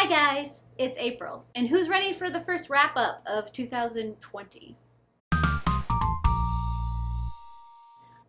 Hi guys, it's April, and who's ready for the first wrap-up of 2020?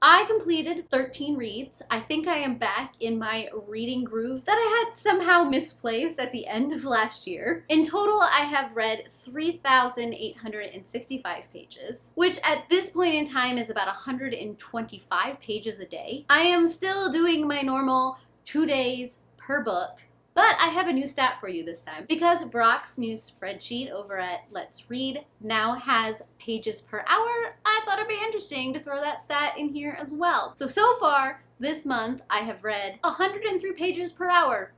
I completed 13 reads. I think I am back in my reading groove that I had somehow misplaced at the end of last year. In total, I have read 3,865 pages, which at this point in time is about 125 pages a day. I am still doing my normal 2 days per book. But I have a new stat for you this time. Because Brock's new spreadsheet over at Let's Read now has pages per hour, I thought it'd be interesting to throw that stat in here as well. So far this month I have read 103 pages per hour.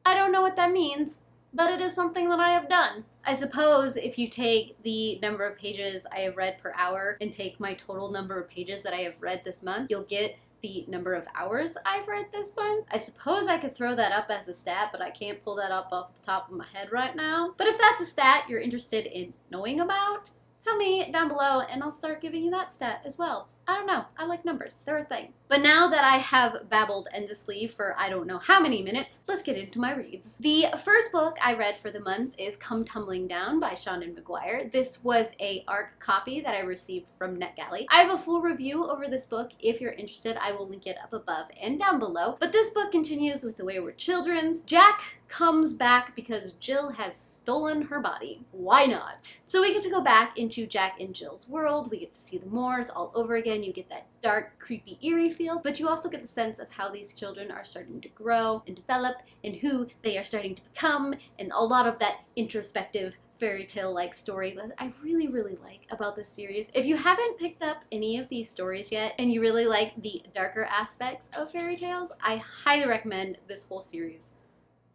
I don't know what that means, but it is something that I have done. I suppose if you take the number of pages I have read per hour and take my total number of pages that I have read this month, you'll get the number of hours I've read this month. I suppose I could throw that up as a stat, but I can't pull that up off the top of my head right now. But if that's a stat you're interested in knowing about, tell me down below and I'll start giving you that stat as well. I don't know, I like numbers, they're a thing. But now that I have babbled endlessly for I don't know how many minutes, let's get into my reads. The first book I read for the month is Come Tumbling Down by Seanan McGuire. This was a ARC copy that I received from NetGalley. I have a full review over this book. If you're interested, I will link it up above and down below. But this book continues with the Wayward Children's. Jack comes back because Jill has stolen her body. Why not? So we get to go back into Jack and Jill's world. We get to see the moors all over again. You get that dark, creepy, eerie feel, but you also get the sense of how these children are starting to grow and develop and who they are starting to become, and a lot of that introspective fairy tale-like story that I really like about this series. If you haven't picked up any of these stories yet and you really like the darker aspects of fairy tales, I highly recommend this whole series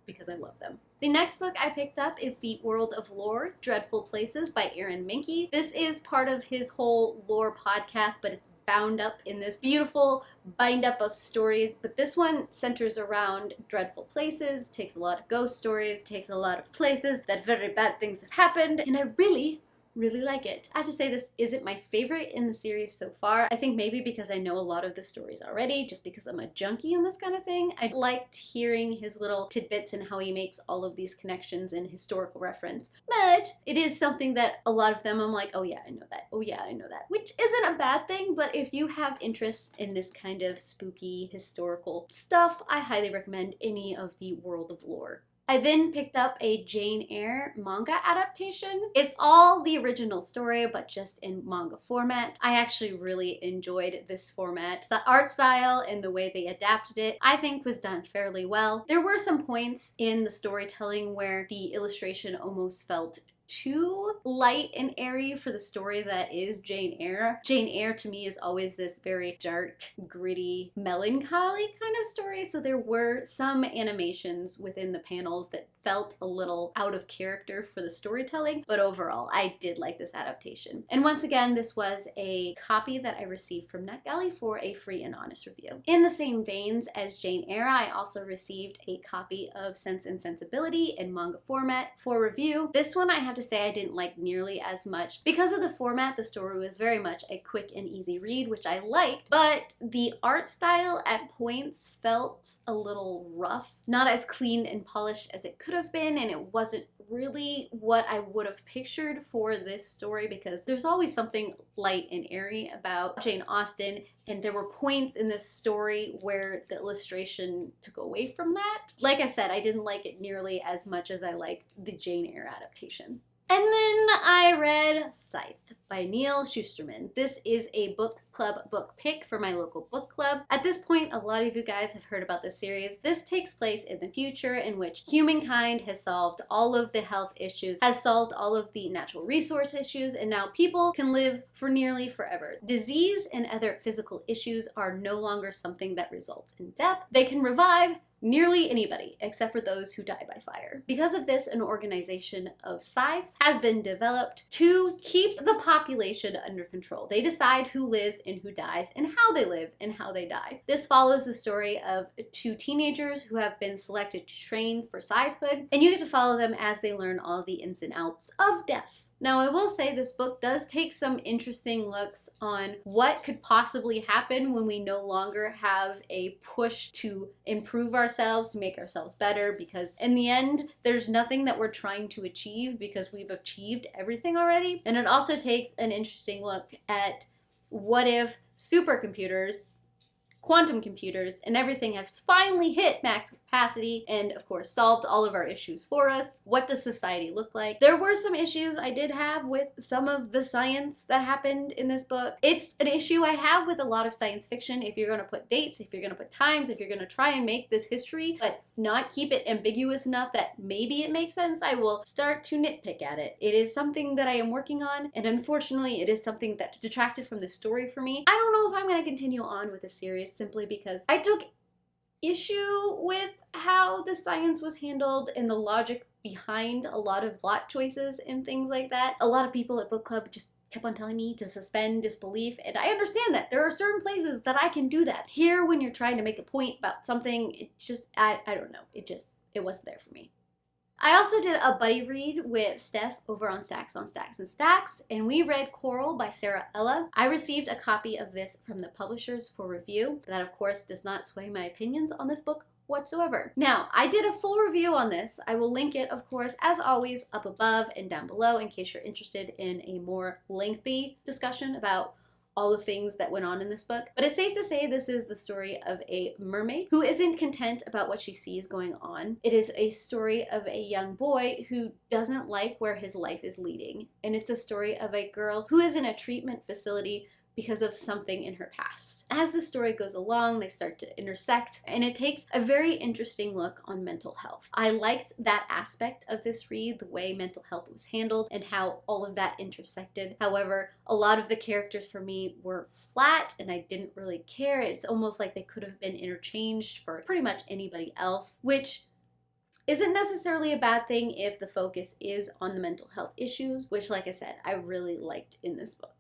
because I love them. The next book I picked up is The World of Lourdes, Dreadful Places by Aaron Mahnke. This is part of his whole lore podcast, but it's bound up in this beautiful bind up of stories, but this one centers around dreadful places, takes a lot of ghost stories, takes a lot of places that very bad things have happened, and I really like it. I have to say this isn't my favorite in the series so far. I think maybe because I know a lot of the stories already, just because I'm a junkie on this kind of thing. I liked hearing his little tidbits and how he makes all of these connections and historical reference. But it is something that a lot of them I'm like, oh yeah, I know that. Oh yeah, I know that. Which isn't a bad thing, but if you have interest in this kind of spooky historical stuff, I highly recommend any of the World of Lore. I then picked up a Jane Eyre manga adaptation. It's all the original story, but just in manga format. I actually really enjoyed this format. The art style and the way they adapted it, I think was done fairly well. There were some points in the storytelling where the illustration almost felt too light and airy for the story that is Jane Eyre. Jane Eyre to me is always this very dark, gritty, melancholy kind of story, so there were some animations within the panels that felt a little out of character for the storytelling, but overall I did like this adaptation. And once again, this was a copy that I received from NetGalley for a free and honest review. In the same veins as Jane Eyre, I also received a copy of Sense and Sensibility in manga format for review. This one I have to say I didn't like nearly as much. Because of the format, the story was very much a quick and easy read, which I liked, but the art style at points felt a little rough, not as clean and polished as it could have been, and it wasn't really what I would have pictured for this story, because there's always something light and airy about Jane Austen, and there were points in this story where the illustration took away from that. Like I said, I didn't like it nearly as much as I liked the Jane Eyre adaptation. And then I read Scythe by Neal Shusterman. This is a book club book pick for my local book club. At this point, a lot of you guys have heard about this series. This takes place in the future in which humankind has solved all of the health issues, has solved all of the natural resource issues, and now people can live for nearly forever. Disease and other physical issues are no longer something that results in death. They can revive nearly anybody except for those who die by fire. Because of this, an organization of scythes has been developed to keep the population under control. They decide who lives and who dies and how they live and how they die. This follows the story of two teenagers who have been selected to train for scythehood, and you get to follow them as they learn all the ins and outs of death. Now, I will say this book does take some interesting looks on what could possibly happen when we no longer have a push to improve ourselves ourselves, to make ourselves better, because in the end, there's nothing that we're trying to achieve because we've achieved everything already. And it also takes an interesting look at what if supercomputers, quantum computers, and everything has finally hit max capacity and, of course, solved all of our issues for us. What does society look like? There were some issues I did have with some of the science that happened in this book. It's an issue I have with a lot of science fiction. If you're going to put dates, if you're going to put times, if you're going to try and make this history, but not keep it ambiguous enough that maybe it makes sense, I will start to nitpick at it. It is something that I am working on, and unfortunately, it is something that detracted from the story for me. I don't know if I'm going to continue on with the series, simply because I took issue with how the science was handled and the logic behind a lot of plot choices and things like that. A lot of people at book club just kept on telling me to suspend disbelief, and I understand that. There are certain places that I can do that. Here, when you're trying to make a point about something, it just, I don't know, it wasn't there for me. I also did a buddy read with Steph over on Stacks on Stacks and Stacks, and we read Coral by Sarah Ella. I received a copy of this from the publishers for review. That, of course, does not sway my opinions on this book whatsoever. Now, I did a full review on this. I will link it, of course, as always, up above and down below in case you're interested in a more lengthy discussion about all the things that went on in this book. But it's safe to say this is the story of a mermaid who isn't content about what she sees going on. It is a story of a young boy who doesn't like where his life is leading. And it's a story of a girl who is in a treatment facility because of something in her past. As the story goes along, they start to intersect, and it takes a very interesting look on mental health. I liked that aspect of this read, the way mental health was handled and how all of that intersected. However, a lot of the characters for me were flat and I didn't really care. It's almost like they could have been interchanged for pretty much anybody else, which isn't necessarily a bad thing if the focus is on the mental health issues, which, like I said, I really liked in this book.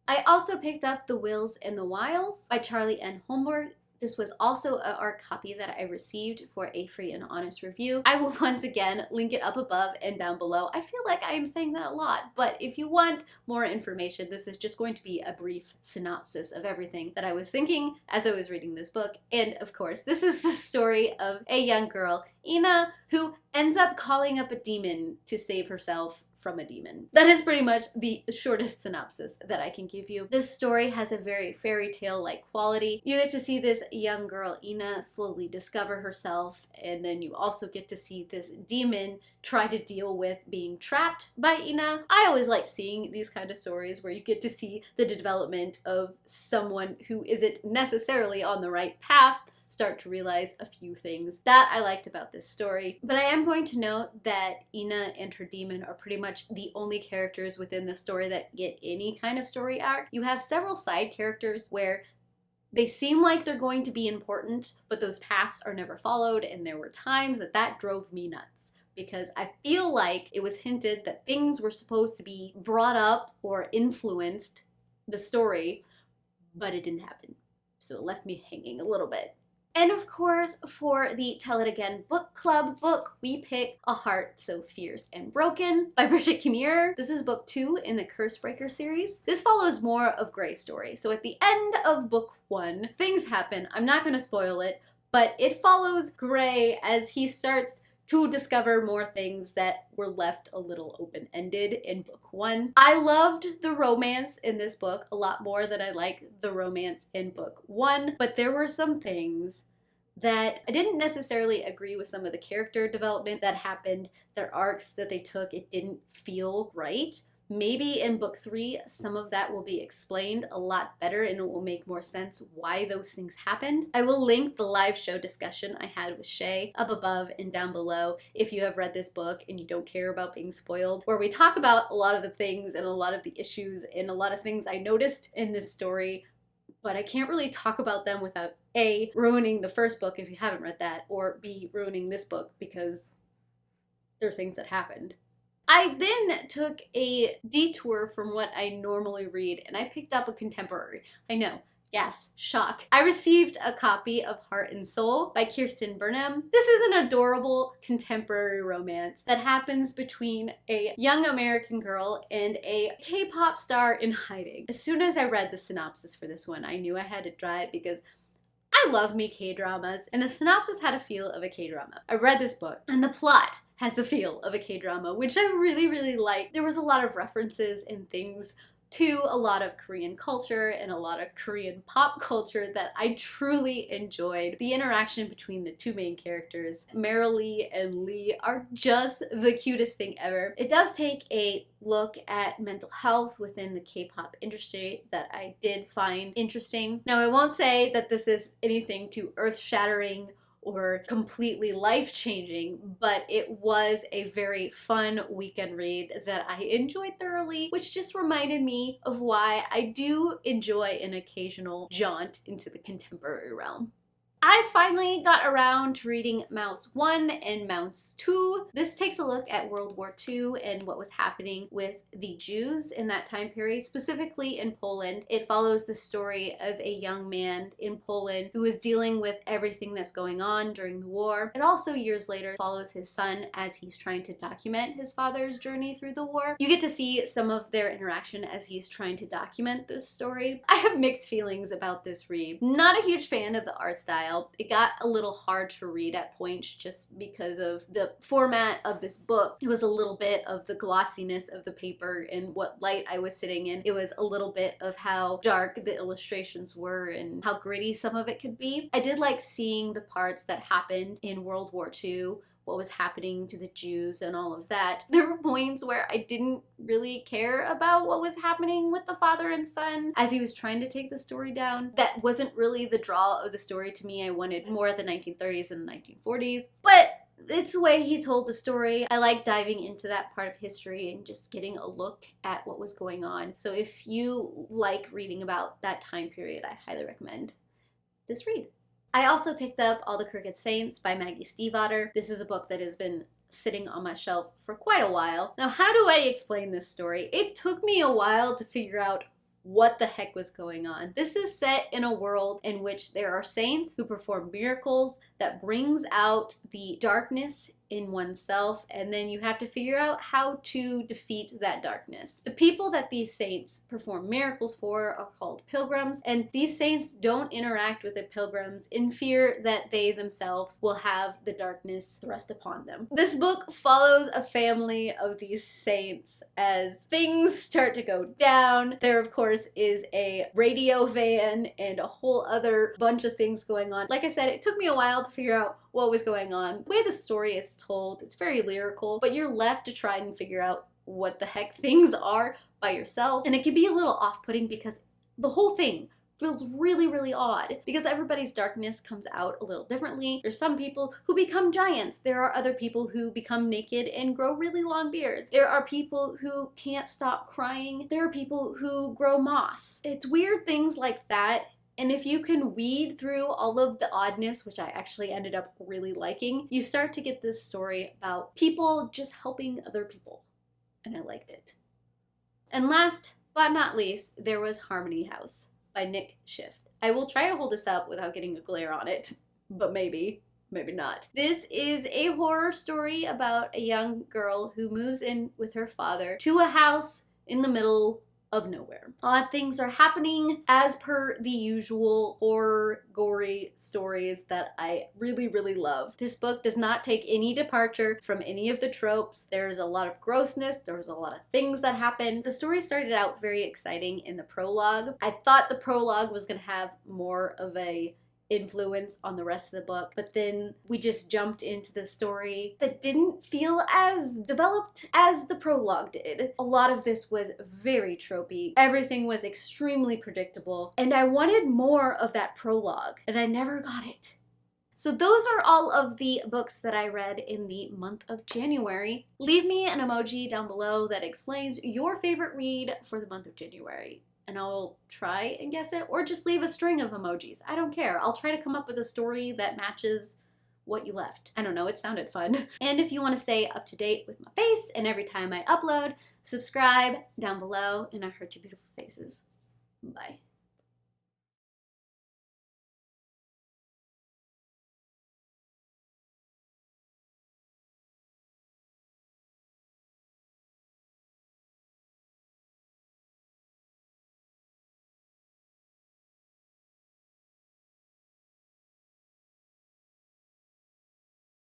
I also picked up The Wills and the Wiles by Charlie N. Holmberg. This was also an art copy that I received for a free and honest review. I will once again link it up above and down below. I feel like I am saying that a lot, but if you want more information, this is just going to be a brief synopsis of everything that I was thinking as I was reading this book. And of course, this is the story of a young girl, Ina, who ends up calling up a demon to save herself from a demon. That is pretty much the shortest synopsis that I can give you. This story has a very fairy tale-like quality. You get to see this young girl, Ina, slowly discover herself, and then you also get to see this demon try to deal with being trapped by Ina. I always like seeing these kind of stories where you get to see the development of someone who isn't necessarily on the right path start to realize a few things that I liked about this story. But I am going to note that Ina and her demon are pretty much the only characters within the story that get any kind of story arc. You have several side characters where they seem like they're going to be important, but those paths are never followed, and there were times that drove me nuts, because I feel like it was hinted that things were supposed to be brought up or influenced the story, but it didn't happen. So it left me hanging a little bit. And of course, for the Tell It Again book club book, we pick A Heart So Fierce and Broken by Brigid Kemmerer. This is book 2 in the Cursebreakers series. This follows more of Grey's story. So at the end of book 1, things happen. I'm not going to spoil it, but it follows Grey as he starts to discover more things that were left a little open-ended in book 1. I loved the romance in this book a lot more than I liked the romance in book 1, but there were some things that I didn't necessarily agree with. Some of the character development that happened, their arcs that they took, it didn't feel right. Maybe in book 3, some of that will be explained a lot better and it will make more sense why those things happened. I will link the live show discussion I had with Shay up above and down below if you have read this book and you don't care about being spoiled, where we talk about a lot of the things and a lot of the issues and a lot of things I noticed in this story, but I can't really talk about them without A, ruining the first book if you haven't read that, or B, ruining this book because there are things that happened. I then took a detour from what I normally read and I picked up a contemporary. I know, gasps, shock. I received a copy of Heart and Soul by Burnham. This is an adorable contemporary romance that happens between a young American girl and a K-pop star in hiding. As soon as I read the synopsis for this one, I knew I had to try it because I love me K-dramas, and the synopsis had a feel of a K-drama. I read this book, and the plot has the feel of a K-drama, which I really, really like. There was a lot of references and things to a lot of Korean culture and a lot of Korean pop culture that I truly enjoyed. The interaction between the two main characters, Marilee and Lee, are just the cutest thing ever. It does take a look at mental health within the K-pop industry that I did find interesting. Now, I won't say that this is anything too earth-shattering or completely life-changing, but it was a very fun weekend read that I enjoyed thoroughly, which just reminded me of why I do enjoy an occasional jaunt into the contemporary realm. I finally got around to reading Mouse 1 and Mouse 2. This takes a look at World War II and what was happening with the Jews in that time period, specifically in Poland. It follows the story of a young man in Poland who is dealing with everything that's going on during the war. It also, years later, follows his son as he's trying to document his father's journey through the war. You get to see some of their interaction as he's trying to document this story. I have mixed feelings about this read. Not a huge fan of the art style. It got a little hard to read at points just because of the format of this book. It was a little bit of the glossiness of the paper and what light I was sitting in. It was a little bit of how dark the illustrations were and how gritty some of it could be. I did like seeing the parts that happened in World War II, what was happening to the Jews and all of that. There were points where I didn't really care about what was happening with the father and son as he was trying to take the story down. That wasn't really the draw of the story to me. I wanted more of the 1930s and the 1940s, but it's the way he told the story. I like diving into that part of history and just getting a look at what was going on. So if you like reading about that time period, I highly recommend this read. I also picked up All the Crooked Saints by Maggie Stiefvater. This is a book that has been sitting on my shelf for quite a while. Now, how do I explain this story? It took me a while to figure out what the heck was going on. This is set in a world in which there are saints who perform miracles that brings out the darkness in oneself, and then you have to figure out how to defeat that darkness. The people that these saints perform miracles for are called pilgrims, and these saints don't interact with the pilgrims in fear that they themselves will have the darkness thrust upon them. This book follows a family of these saints as things start to go down. There, of course, is a radio van and a whole other bunch of things going on. Like I said, it took me a while to figure out what was going on. The way the story is told, it's very lyrical, but you're left to try and figure out what the heck things are by yourself. And it can be a little off-putting because the whole thing feels really, really odd because everybody's darkness comes out a little differently. There's some people who become giants. There are other people who become naked and grow really long beards. There are people who can't stop crying. There are people who grow moss. It's weird things like that. And if you can weed through all of the oddness, which I actually ended up really liking, you start to get this story about people just helping other people. And I liked it. And last but not least, there was Harmony House by Nick Sheff. I will try to hold this up without getting a glare on it, but maybe not. This is a horror story about a young girl who moves in with her father to a house in the middle of nowhere. Odd things are happening as per the usual horror, gory stories that I really, really love. This book does not take any departure from any of the tropes. There's a lot of grossness. There's a lot of things that happen. The story started out very exciting in the prologue. I thought the prologue was going to have more of a influence on the rest of the book, but then we just jumped into the story that didn't feel as developed as the prologue did. A lot of this was very tropey. Everything was extremely predictable, and I wanted more of that prologue, and I never got it. So those are all of the books that I read in the month of January. Leave me an emoji down below that explains your favorite read for the month of January, and I'll try and guess it, or just leave a string of emojis. I don't care. I'll try to come up with a story that matches what you left. I don't know, it sounded fun. And if you want to stay up to date with my face and every time I upload, subscribe down below, and I heart your beautiful faces. Bye.